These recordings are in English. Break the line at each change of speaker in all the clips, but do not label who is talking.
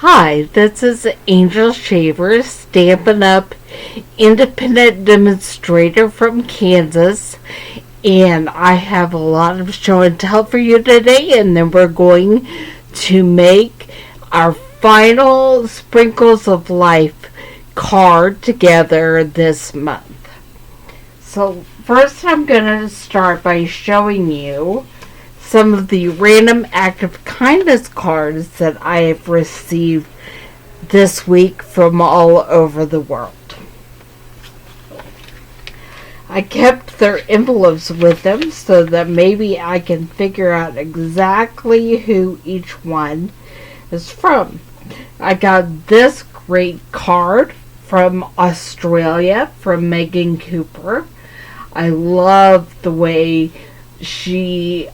Hi, this is Angel Shaver, Stampin' Up independent demonstrator from Kansas, and I have a lot of show and tell for you today, and then we're going to make our final Sprinkles of Life card together this month. So first I'm going to start by showing you some of the random act of kindness cards that I have received this week from all over the world. I kept their envelopes with them so that maybe I can figure out exactly who each one is from. I got this great card from Australia from Megan Cooper. I love the way she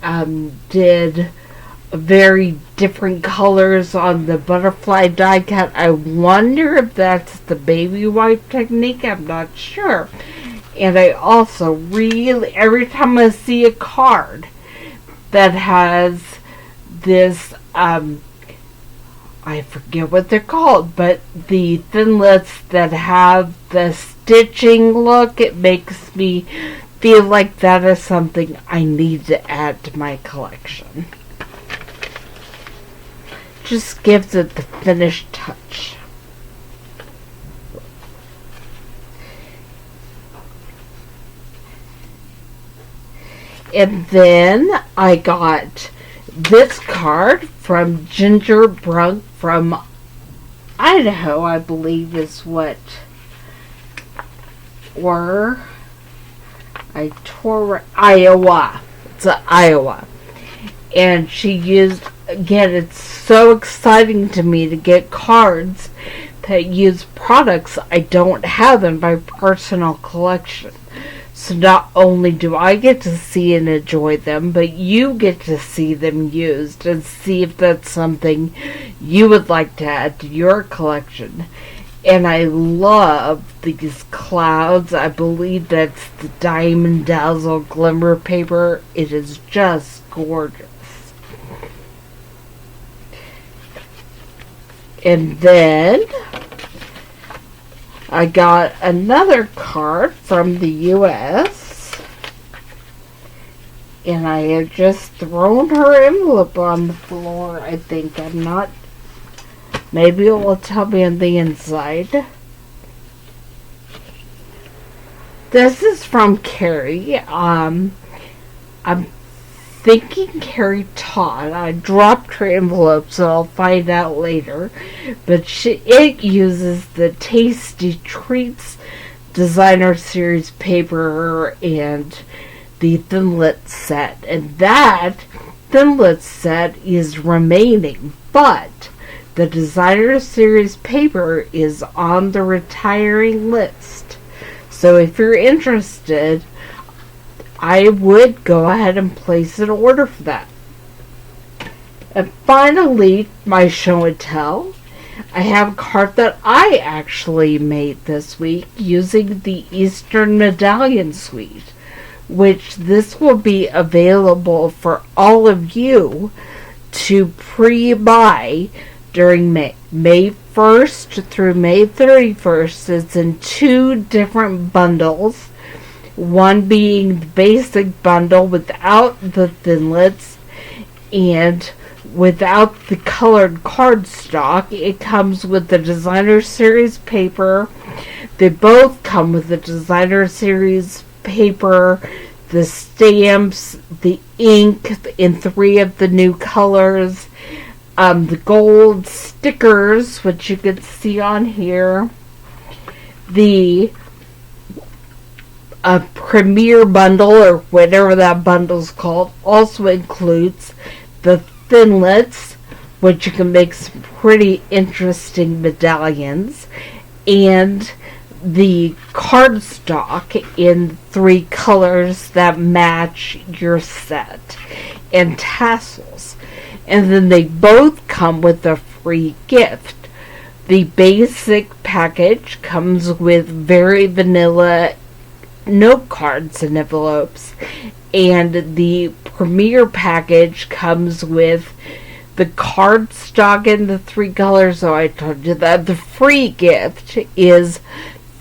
did very different colors on the butterfly die cut. I wonder if that's the baby wipe technique. I'm not sure. And I also really, every time I see a card that has this, I forget what they're called, but the thinlits that have the stitching look, it makes me feel like that is something I need to add to my collection. Just gives it the finished touch. And then I got this card from Ginger Brunk from Idaho, I believe is what, or Iowa. It's Iowa. And she used, again, it's so exciting to me to get cards that use products I don't have in my personal collection. So not only do I get to see and enjoy them, but you get to see them used and see if that's something you would like to add to your collection. And I love these clouds. I believe that's the Diamond Dazzle Glimmer paper. It is just gorgeous. And then I got another card from the U.S. And I have just thrown her envelope on the floor, I think. I'm not... Maybe it will tell me on the inside. This is from Carrie. I'm thinking Carrie Todd. I dropped her envelope, so I'll find out later. But it uses the Tasty Treats Designer Series paper and the Thinlit set. And that Thinlit set is remaining, but the Designer Series paper is on the retiring list. So if you're interested, I would go ahead and place an order for that. And finally, my show and tell. I have a card that I actually made this week using the Eastern Medallion Suite, which this will be available for all of you to pre-buy during May 1st through May 31st. It's in 2 different bundles. One being the basic bundle without the thinlits and without the colored cardstock. It comes with the Designer Series paper. They both come with the Designer Series paper, the stamps, the ink in 3 of the new colors, the gold stickers, which you can see on here. The Premier bundle, or whatever that bundle's called, also includes the thinlits, which you can make some pretty interesting medallions, and the cardstock in 3 colors that match your set, and tassels. And then they both come with a free gift. The basic package comes with very vanilla note cards and envelopes, and the Premier package comes with the cardstock in the 3 colors, so I told you that. The free gift is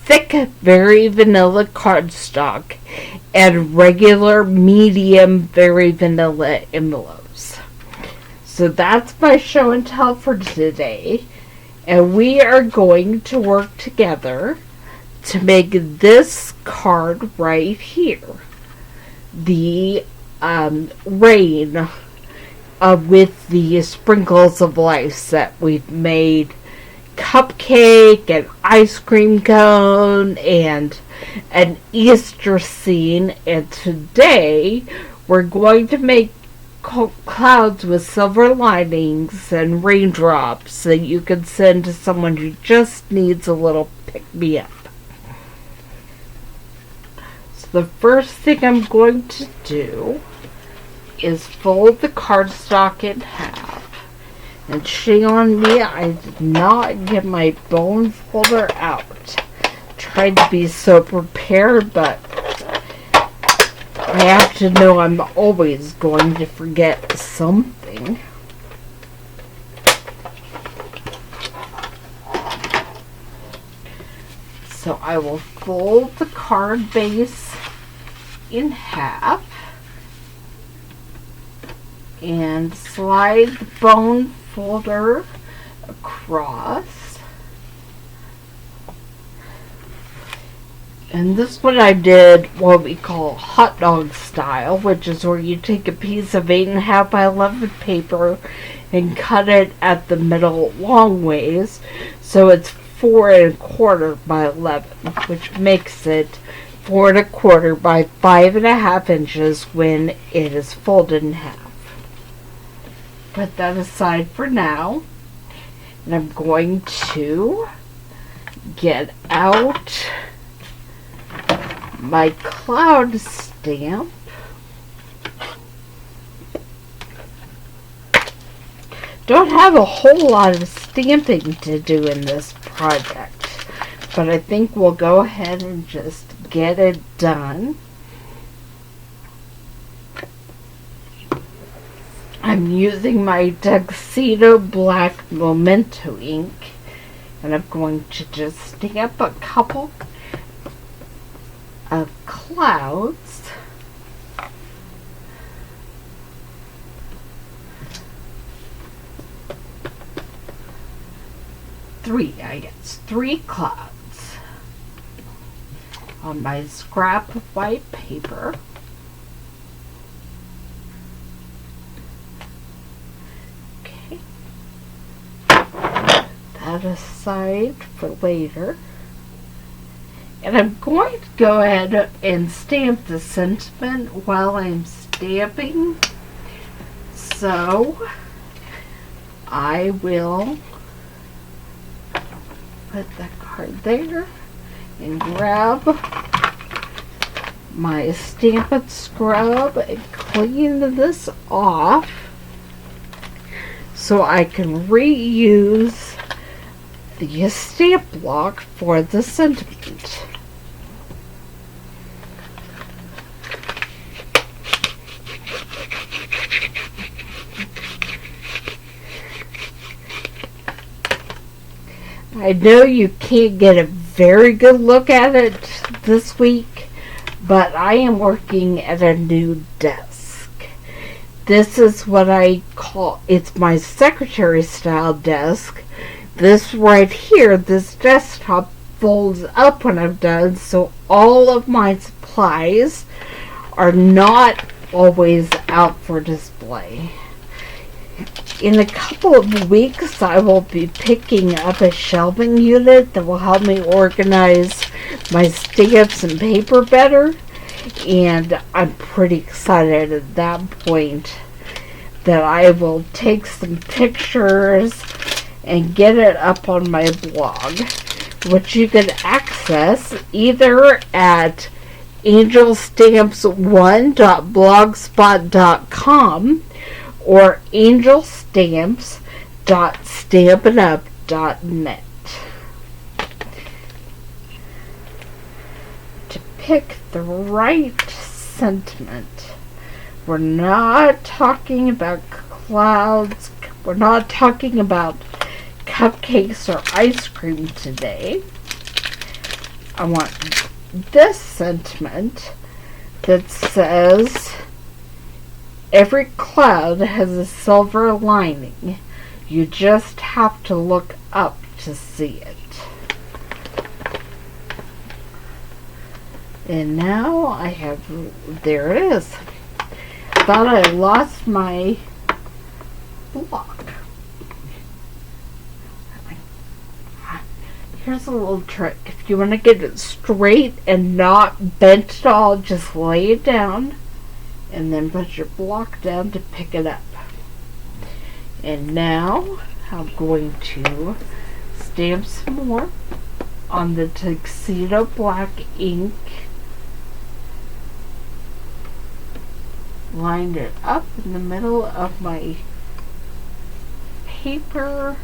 thick, very vanilla cardstock and regular, medium, very vanilla envelopes. So that's my show and tell for today. And we are going to work together to make this card right here. The rain with the sprinkles of life set. We've made cupcake and ice cream cone and an Easter scene, and today we're going to make clouds with silver linings and raindrops that you can send to someone who just needs a little pick-me-up. So the first thing I'm going to do is fold the cardstock in half. And shame on me, I did not get my bone folder out. Tried to be so prepared, but I have to know I'm always going to forget something. So I will fold the card base in half and slide the bone folder across. And this one I did what we call hot dog style, which is where you take a piece of 8.5 by 11 paper and cut it at the middle long ways, so it's 4.25 by 11, which makes it 4.25 by 5.5 inches when it is folded in half. Put that aside for now, and I'm going to get out my cloud stamp. Don't have a whole lot of stamping to do in this project, but I think we'll go ahead and just get it done. I'm using my Tuxedo Black Memento ink, and I'm going to just stamp a couple of clouds. Three clouds on my scrap of white paper. Okay. That aside for later. And I'm going to go ahead and stamp the sentiment while I'm stamping. So I will put that card there and grab my Stampin' Scrub and clean this off so I can reuse the stamp block for the sentiment. I know you can't get a very good look at it this week, but I am working at a new desk. This is what I call, it's my secretary style desk. This right here, this desktop folds up when I'm done, so all of my supplies are not always out for display. In a couple of weeks, I will be picking up a shelving unit that will help me organize my stamps and paper better, and I'm pretty excited at that point that I will take some pictures and get it up on my blog, which you can access either at angelstamps1.blogspot.com or angelstamps.stampinup.net. To pick the right sentiment, we're not talking about clouds, We're not talking about cupcakes or ice cream today. I want this sentiment that says, every cloud has a silver lining. You just have to look up to see it. And now I have, there it is. Thought I lost my block. Here's a little trick. If you want to get it straight and not bent at all, just lay it down and then put your block down to pick it up. And now I'm going to stamp some more on the Tuxedo black ink. Lined it up in the middle of my paper.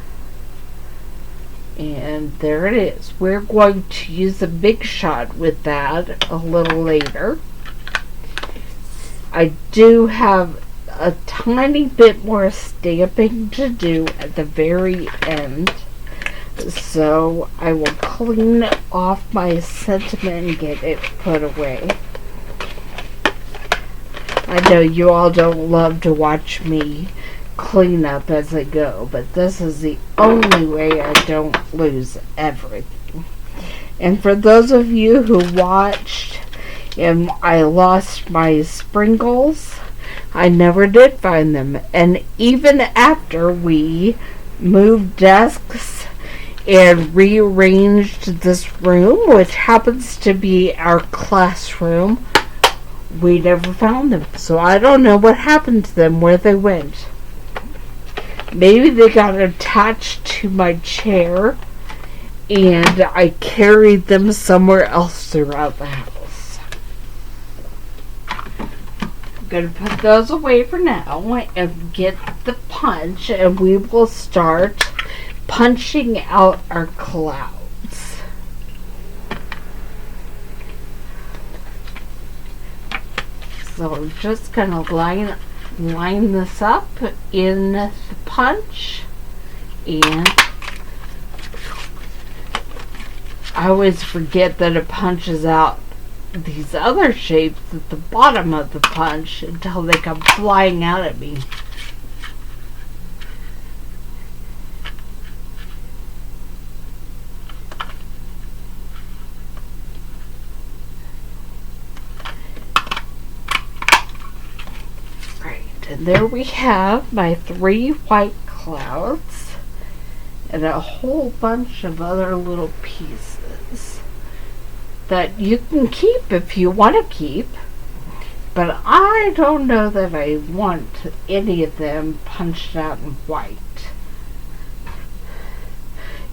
And there it is. We're going to use a big shot with that a little later. I do have a tiny bit more stamping to do at the very end. So I will clean off my sentiment and get it put away. I know you all don't love to watch me clean up as I go, but this is the only way I don't lose everything. And for those of you who watched and I lost my sprinkles, I never did find them. And even after we moved desks and rearranged this room, which happens to be our classroom, we never found them. So I don't know what happened to them, where they went. Maybe they got attached to my chair and I carried them somewhere else throughout the house. I'm going to put those away for now and get the punch, and we will start punching out our clouds. So I'm just going to line this up in the punch, and I always forget that it punches out these other shapes at the bottom of the punch until they come flying out at me. And there we have my 3 white clouds and a whole bunch of other little pieces that you can keep if you want to keep, but I don't know that I want any of them punched out in white.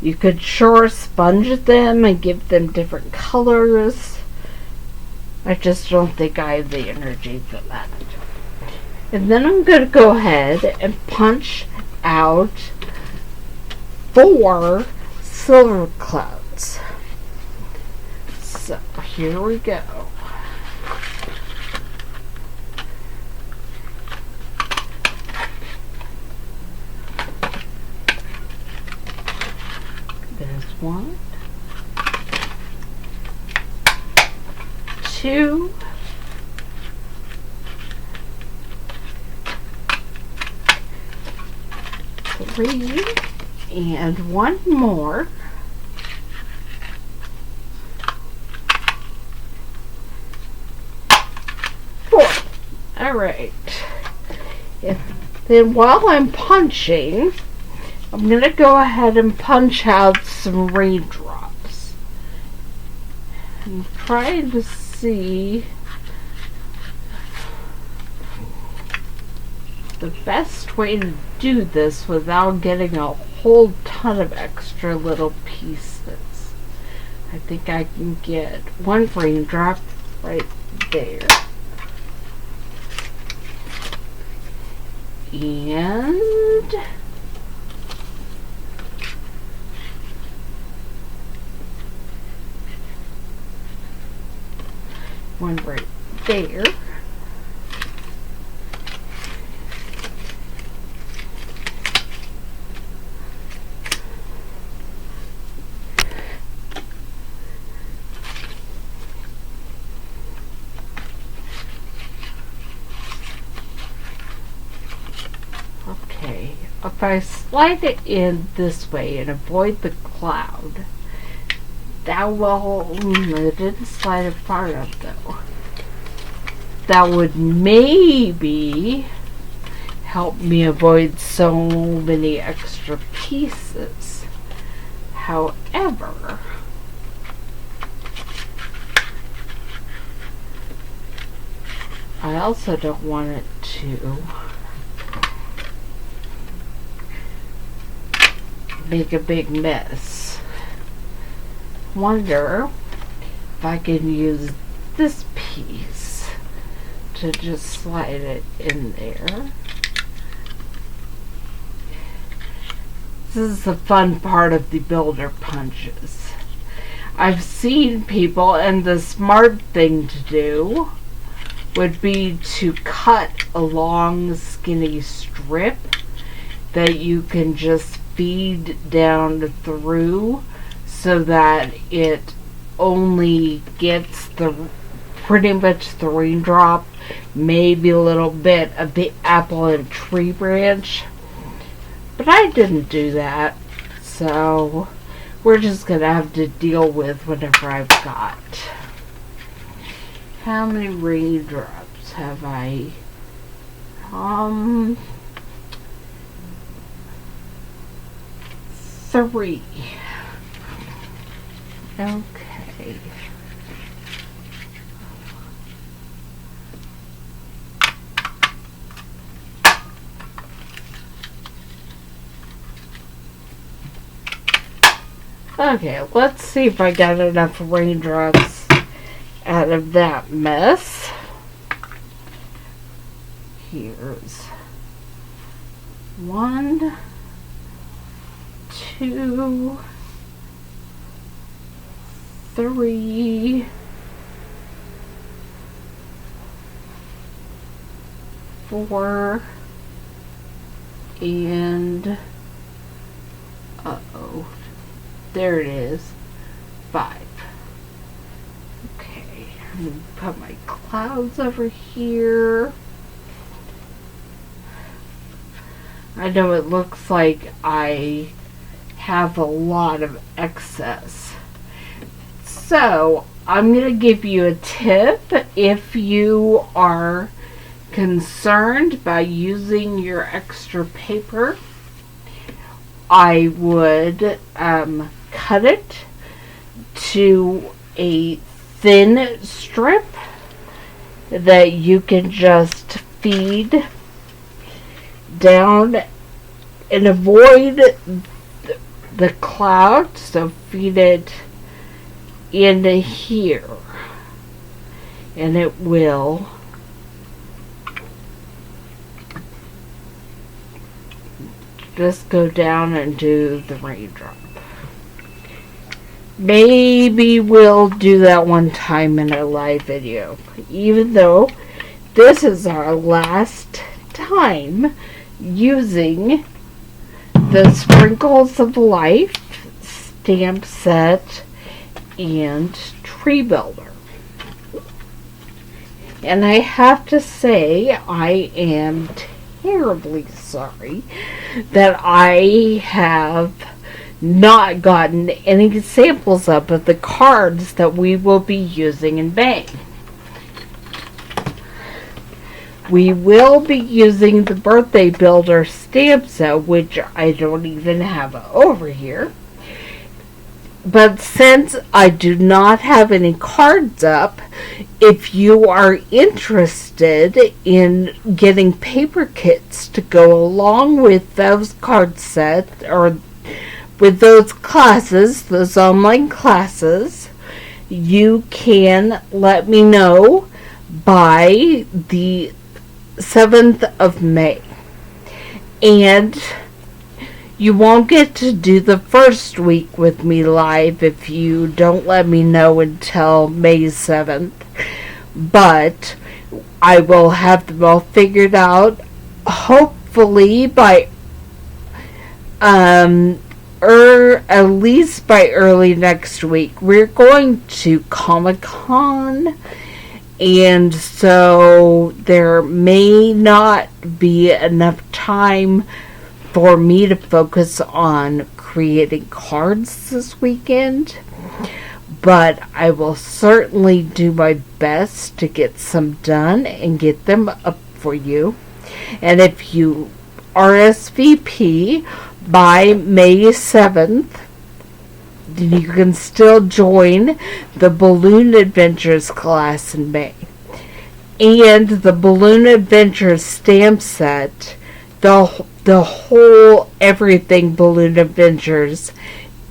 You could sure sponge them and give them different colors. I just don't think I have the energy for that. And then I'm going to go ahead and punch out 4 silver clouds. So here we go. There's 1, 2, 3, and 1 more. Alright. Then while I'm punching, I'm going to go ahead and punch out some raindrops. I'm trying to see the best way to do this without getting a whole ton of extra little pieces. I think I can get 1 raindrop right there. And one right there. if I slide it in this way and avoid the cloud, that will, it didn't slide it far enough though. That would maybe help me avoid so many extra pieces. However, I also don't want it to make a big mess. Wonder if I can use this piece to just slide it in there. This is the fun part of the builder punches. I've seen people, and the smart thing to do would be to cut a long skinny strip that you can just feed down through so that it only gets the pretty much the raindrop, maybe a little bit of the apple and tree branch. But I didn't do that, so we're just gonna have to deal with whatever I've got. How many raindrops have I? 3. Okay. Okay, let's see if I got enough raindrops out of that mess. Here's 1, 2, 3, 4, and there it is, 5. Okay, I'm gonna put my clouds over here. I know it looks like I have a lot of excess. So, I'm going to give you a tip if you are concerned by using your extra paper. I would cut it to a thin strip that you can just feed down and avoid the cloud, so feed it into here and it will just go down and do the raindrop. Maybe we'll do that one time in a live video, even though this is our last time using the Sprinkles of Life stamp set and tree builder. And I have to say, I am terribly sorry that I have not gotten any samples up of the cards that we will be using in May. We will be using the Birthday Builder stamp set, which I don't even have over here. But since I do not have any cards up, if you are interested in getting paper kits to go along with those card sets, or with those classes, those online classes, you can let me know by the 7th of May. And you won't get to do the first week with me live if you don't let me know until May 7th. But I will have them all figured out, hopefully by at least by early next week. We're going to Comic-Con, and so there may not be enough time for me to focus on creating cards this weekend, but I will certainly do my best to get some done and get them up for you. And if you RSVP by May 7th, you can still join the Balloon Adventures class in May. And the Balloon Adventures stamp set, the whole everything Balloon Adventures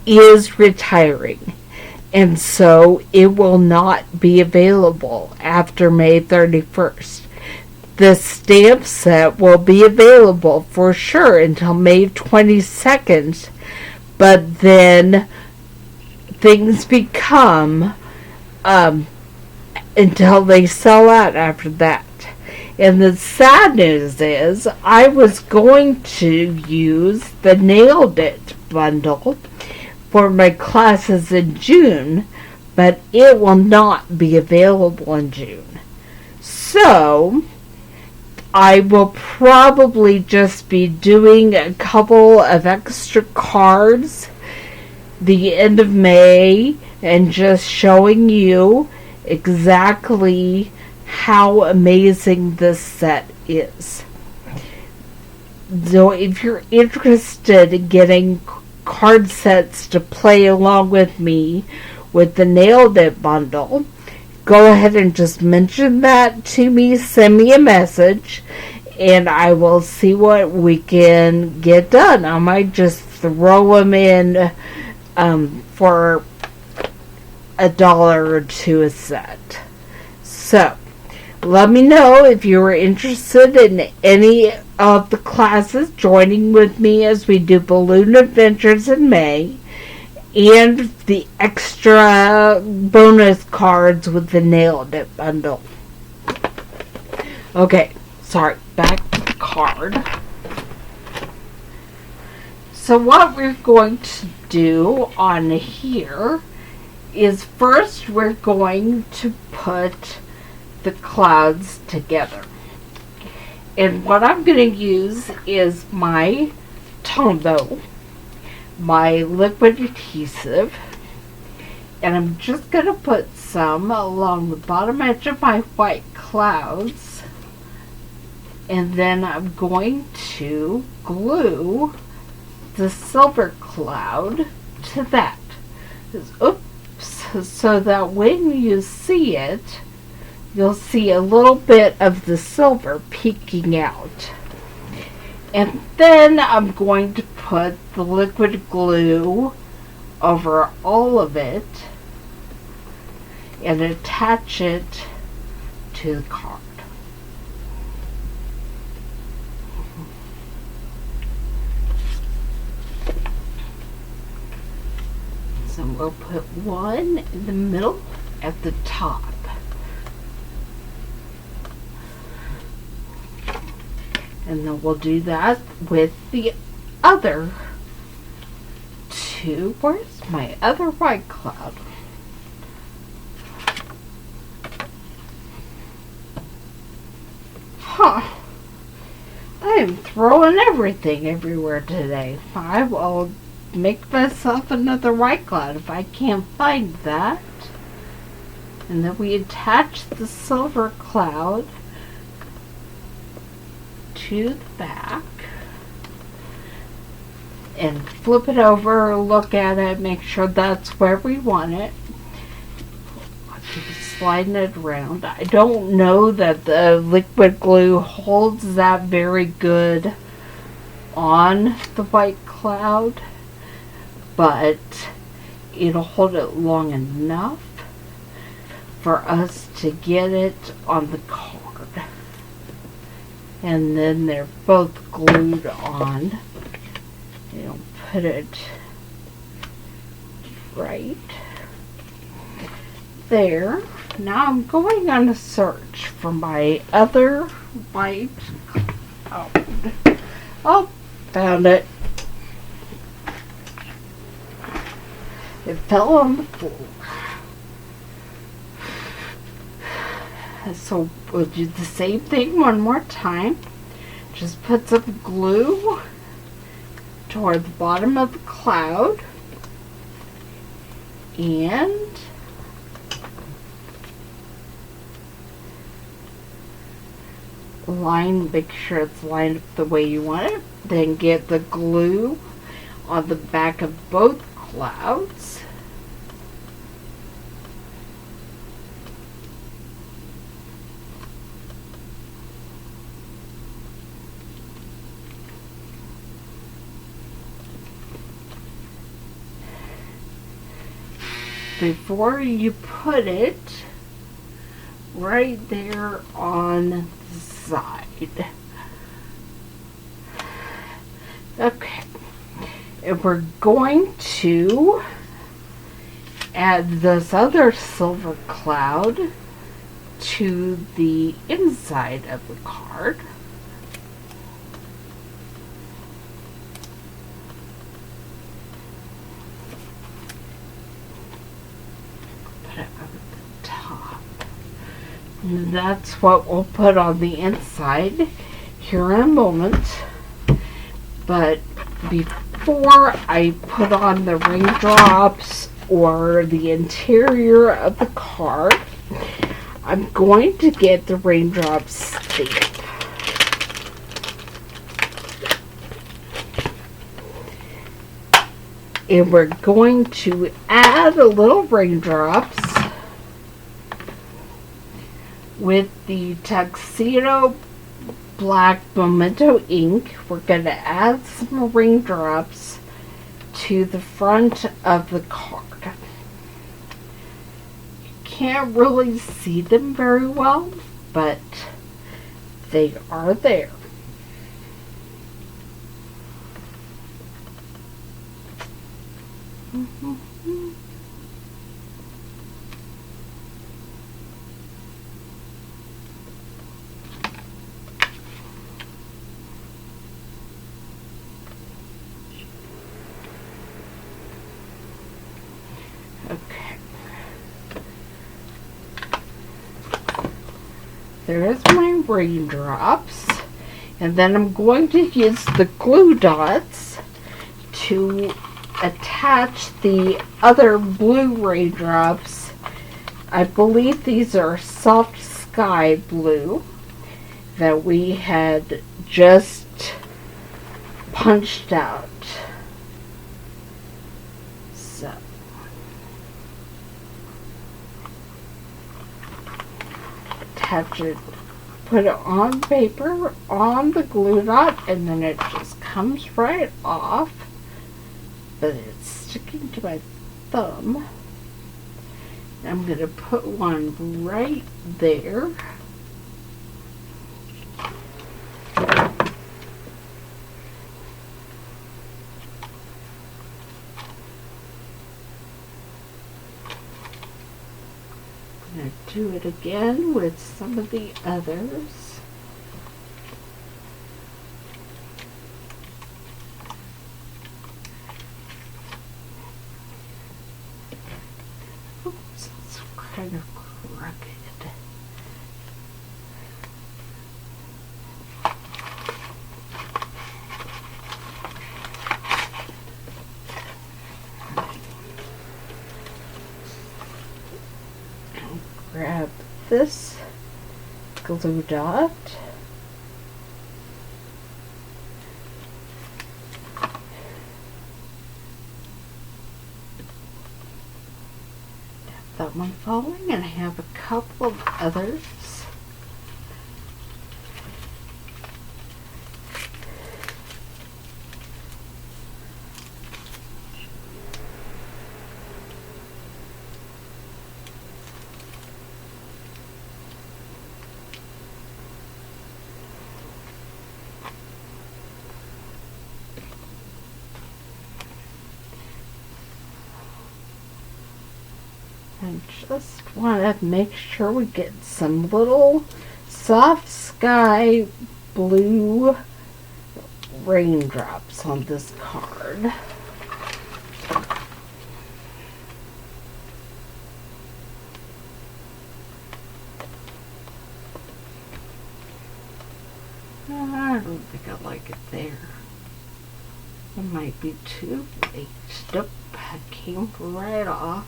is retiring. And so it will not be available after May 31st. The stamp set will be available for sure until May 22nd, but then things become until they sell out after that. And the sad news is I was going to use the Nailed It bundle for my classes in June, but it will not be available in June. So I will probably just be doing a couple of extra cards the end of May and just showing you exactly how amazing this set is. So if you're interested in getting card sets to play along with me with the Nailed It bundle, go ahead and just mention that to me, send me a message, and I will see what we can get done. I might just throw them in for $1 or $2 a set. So, let me know if you are interested in any of the classes joining with me as we do Balloon Adventures in May, and the extra bonus cards with the Nailed It bundle. Okay, sorry, back to the card. So what we're going to do on here is first we're going to put the clouds together. And what I'm going to use is my Tombow, my liquid adhesive, and I'm just going to put some along the bottom edge of my white clouds, and then I'm going to glue the silver cloud to that. Oops, so that when you see it, you'll see a little bit of the silver peeking out. And then I'm going to put the liquid glue over all of it and attach it to the card. So we'll put one in the middle at the top. And then we'll do that with the other two. Where's my other white cloud? Huh. I am throwing everything everywhere today. I will make myself another white cloud if I can't find that. And then we attach the silver cloud to the back and flip it over, look at it, make sure that's where we want it. I'll keep sliding it around. I don't know that the liquid glue holds that very good on the white cloud, but it'll hold it long enough for us to get it on the card. And then they're both glued on. You'll put it right there. Now I'm going on a search for my other white cloud. Oh, found it. It fell on the floor. So we'll do the same thing one more time. Just put some glue toward the bottom of the cloud and make sure it's lined up the way you want it. Then get the glue on the back of both clouds. Before you put it right there on the side. Okay, and we're going to add this other silver cloud to the inside of the card. Put it over the top. And that's what we'll put on the inside here in a moment. But before I put on the raindrops or the interior of the card, I'm going to get the raindrops stamp. And we're going to add a little raindrops with the Tuxedo Black Memento ink. We're going to add some raindrops to the front of the card. You can't really see them very well, but they are there. Okay. There's my raindrops. And then I'm going to use the glue dots to attach the other blue raindrops. I believe these are soft sky blue that we had just punched out. So attach it, put it on paper, on the glue dot, and then it just comes right off. But it's sticking to my thumb. I'm going to put one right there. I'm going to do it again with some of the others. Kind of crooked. I'll grab this glue dot. That one falling, and I have a couple of others. I just want to make sure we get some little soft sky blue raindrops on this card. I don't think I like it there. It might be too late. Nope, it came right off.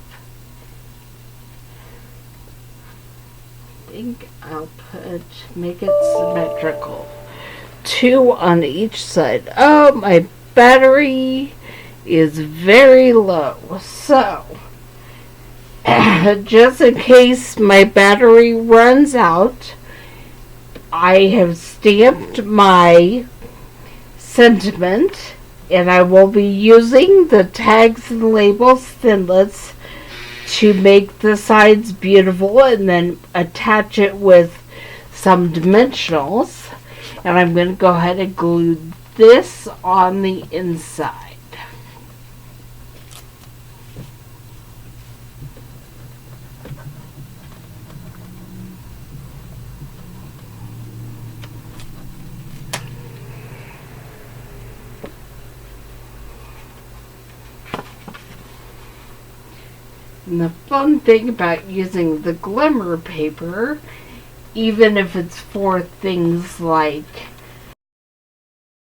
I think I'll make it symmetrical. 2 on each side. Oh, my battery is very low. So, just in case my battery runs out, I have stamped my sentiment, and I will be using the tags and labels thinlits to make the sides beautiful and then attach it with some dimensionals. And I'm going to go ahead and glue this on the inside. And the fun thing about using the glimmer paper, even if it's for things like